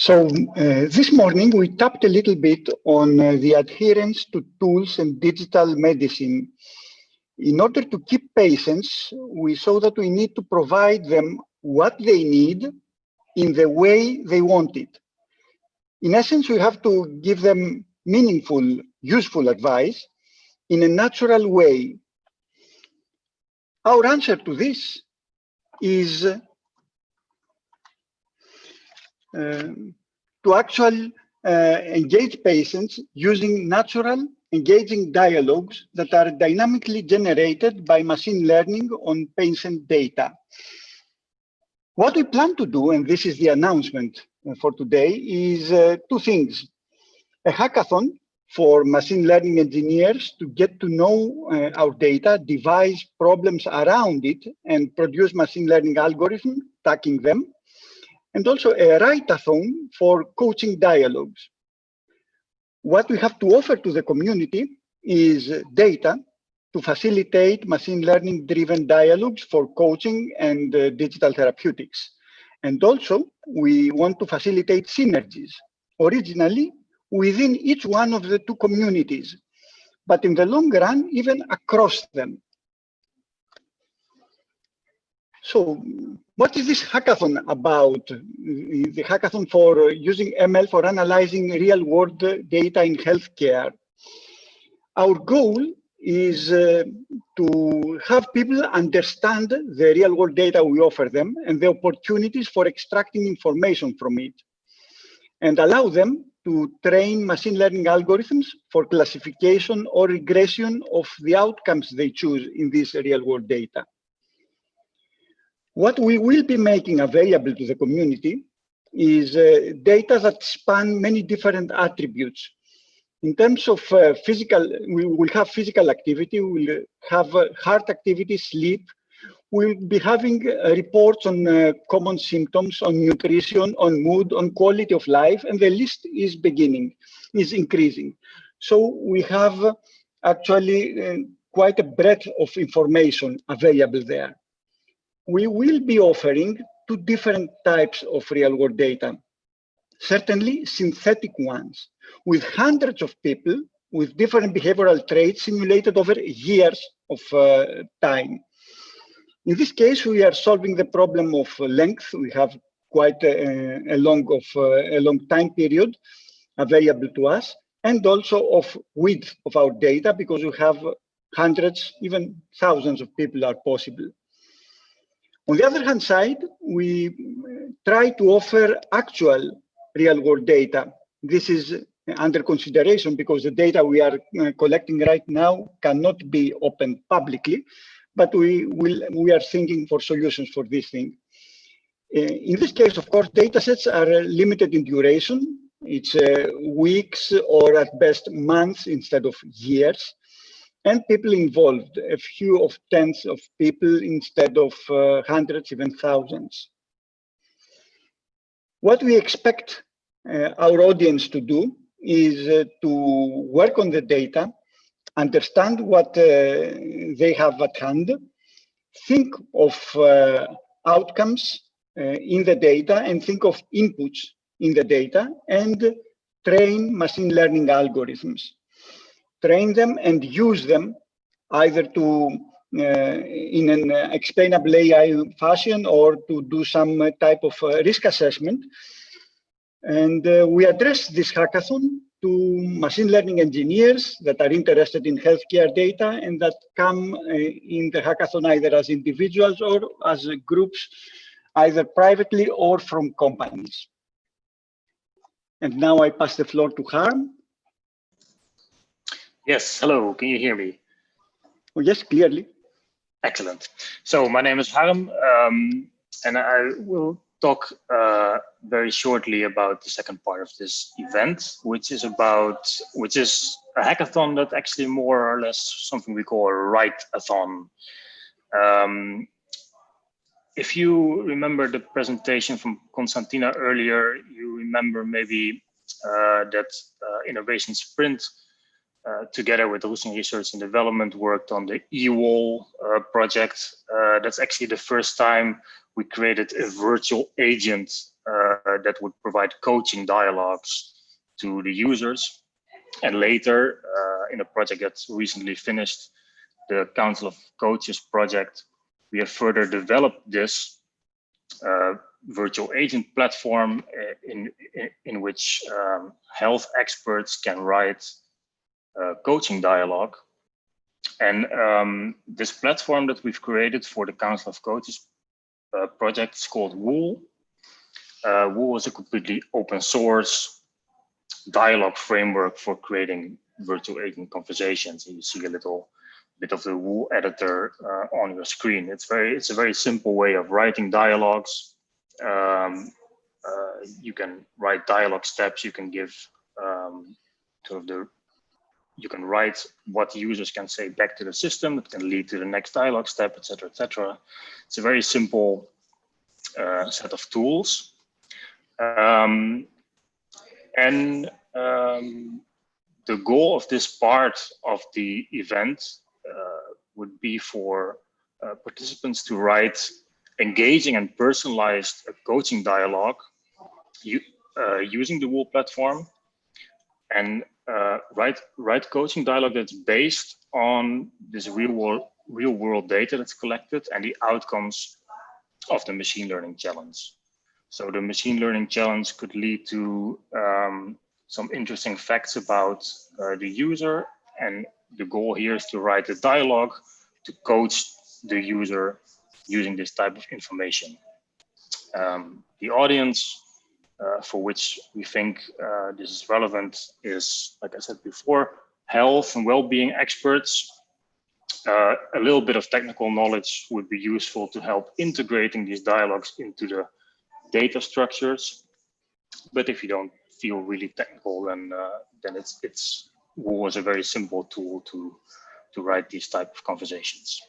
This morning we tapped a little bit on the adherence to tools and digital medicine. In order to keep patients, we saw that we need to provide them what they need in the way they want it. In essence, we have to give them meaningful, useful advice in a natural way. Our answer to this is to actually engage patients using natural, engaging dialogues that are dynamically generated by machine learning on patient data. What we plan to do, and this is the announcement for today, is two things. A hackathon for machine learning engineers to get to know our data, devise problems around it, and produce machine learning algorithms tracking them. And also a write-a-thon for coaching dialogues. What we have to offer to the community is data to facilitate machine learning-driven dialogues for coaching and digital therapeutics. And also, we want to facilitate synergies, originally within each one of the two communities, but in the long run, even across them. So, what is this hackathon about? The hackathon for using ML for analyzing real-world data in healthcare. Our goal is to have people understand the real-world data we offer them and the opportunities for extracting information from it, and allow them to train machine learning algorithms for classification or regression of the outcomes they choose in this real-world data. What we will be making available to the community is data that span many different attributes. In terms of physical, we will have physical activity, we will have heart activity, sleep. We'll be having reports on common symptoms, on nutrition, on mood, on quality of life, and the list is increasing. So we have actually quite a breadth of information available there. We will be offering two different types of real-world data. Certainly synthetic ones, with hundreds of people with different behavioral traits simulated over years of time. In this case, we are solving the problem of length. We have quite a long time period available to us, and also of width of our data, because we have hundreds, even thousands of people are possible. On the other hand side, we try to offer actual real-world data. This is under consideration because the data we are collecting right now cannot be opened publicly, but we are thinking for solutions for this thing. In this case, of course, data sets are limited in duration. It's weeks or at best months instead of years. And people involved, a few of tens of people instead of hundreds, even thousands. What we expect our audience to do is to work on the data, understand what they have at hand, think of outcomes in the data, and think of inputs in the data, and train machine learning algorithms. Train them and use them either to in an explainable AI fashion or to do some type of risk assessment. And we address this hackathon to machine learning engineers that are interested in healthcare data and that come in the hackathon either as individuals or as groups, either privately or from companies. And now I pass the floor to Harm. Yes, hello, can you hear me? Oh, yes, clearly. Excellent. So my name is Harm, and I will talk very shortly about the second part of this event, which is a hackathon that actually more or less something we call a write-a-thon. If you remember the presentation from Konstantina earlier, you remember maybe that Innovation Sprint together with Roessingh Research and Development worked on the eWall project. That's actually the first time we created a virtual agent that would provide coaching dialogues to the users. And later, in a project that's recently finished, the Council of Coaches project, we have further developed this virtual agent platform in which health experts can write coaching dialogue. And this platform that we've created for the Council of Coaches project is called Wool. Wool is a completely open source dialogue framework for creating virtual agent conversations. And you see a little bit of the Wool editor on your screen. It's a very simple way of writing dialogues. You can write dialogue steps. You can give you can write what users can say back to the system. It can lead to the next dialogue step, etc., etc. It's a very simple set of tools. The goal of this part of the event would be for participants to write engaging and personalized coaching dialogue using the Wool platform, and write coaching dialogue that's based on this real world data that's collected and the outcomes of the machine learning challenge. So the machine learning challenge could lead to some interesting facts about the user, and the goal here is to write a dialogue to coach the user using this type of information. The audience for which we think this is relevant is, like I said before, health and well-being experts. A little bit of technical knowledge would be useful to help integrating these dialogues into the data structures. But if you don't feel really technical, then Wool is a very simple tool to write these type of conversations.